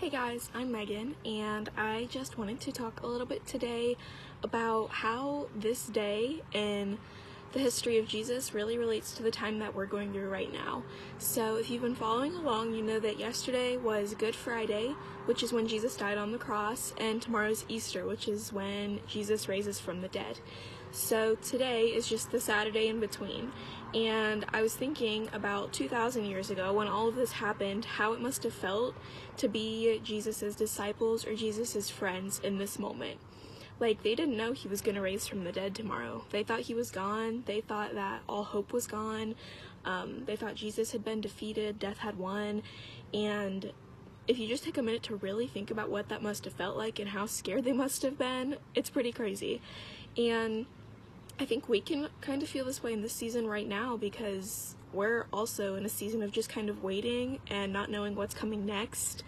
Hey guys, I'm Megan, and I just wanted to talk a little bit today about how this day in the history of Jesus really relates to the time that we're going through right now. So if you've been following along, you know that yesterday was Good Friday, which is when Jesus died on the cross, and tomorrow's Easter, which is when Jesus raises from the dead. So today is just the Saturday in between, and I was thinking about 2,000 years ago when all of this happened, how it must have felt to be Jesus's disciples or Jesus's friends in this moment. Like, they didn't know he was going to raise from the dead tomorrow. They thought he was gone. They thought that all hope was gone. They thought Jesus had been defeated, death had won, and if you just take a minute to really think about what that must have felt like and how scared they must have been, it's pretty crazy. And I think we can kind of feel this way in this season right now because we're also in a season of just kind of waiting and not knowing what's coming next.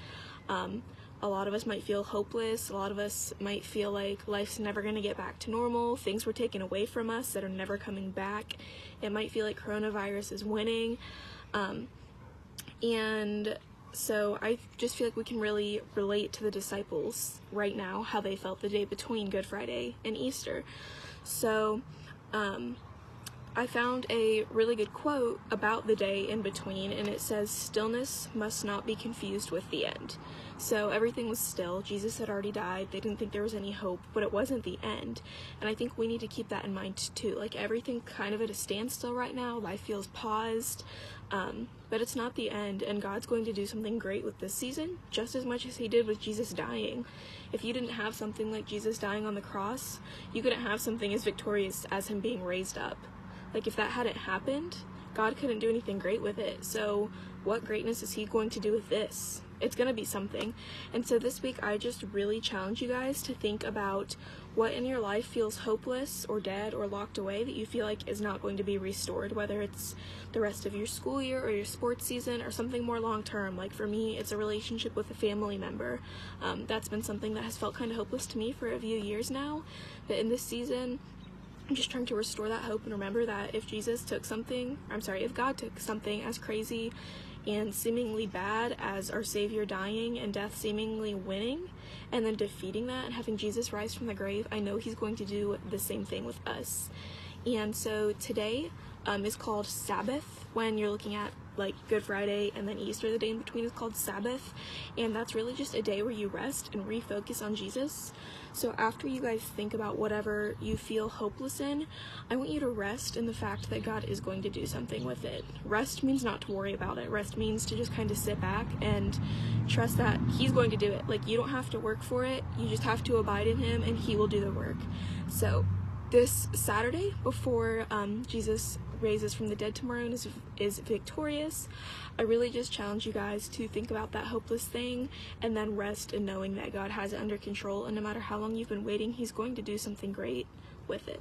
A lot of us might feel hopeless. A lot of us might feel like life's never going to get back to normal. Things were taken away from us that are never coming back. It might feel like coronavirus is winning. And so I just feel like we can really relate to the disciples right now, how they felt the day between Good Friday and Easter. So I found a really good quote about the day in between, and it says, "Stillness must not be confused with the end." So everything was still. Jesus had already died. They didn't think there was any hope, but it wasn't the end. And I think we need to keep that in mind too. Like, everything kind of at a standstill right now. Life feels paused, but it's not the end, and God's going to do something great with this season, just as much as he did with Jesus dying. If you didn't have something like Jesus dying on the cross, you couldn't have something as victorious as him being raised up. Like, if that hadn't happened, God couldn't do anything great with it. So what greatness is he going to do with this? It's going to be something. And so this week, I just really challenge you guys to think about what in your life feels hopeless or dead or locked away that you feel like is not going to be restored, whether it's the rest of your school year or your sports season or something more long-term. Like, for me, it's a relationship with a family member. That's been something that has felt kind of hopeless to me for a few years now. But in this season, I'm just trying to restore that hope and remember that if God took something as crazy and seemingly bad as our Savior dying and death seemingly winning and then defeating that and having Jesus rise from the grave, I know he's going to do the same thing with us. And so today is called Sabbath. When you're looking at like Good Friday and then Easter, the day in between is called Sabbath, and that's really just a day where you rest and refocus on Jesus. So after you guys think about whatever you feel hopeless in, I want you to rest in the fact that God is going to do something with it. Rest means not to worry about it. Rest means to just kind of sit back and trust that he's going to do it. Like, you don't have to work for it. You just have to abide in him and he will do the work. So this Saturday, before Jesus raises from the dead tomorrow and is victorious, I really just challenge you guys to think about that hopeless thing and then rest in knowing that God has it under control, and no matter how long you've been waiting, he's going to do something great with it.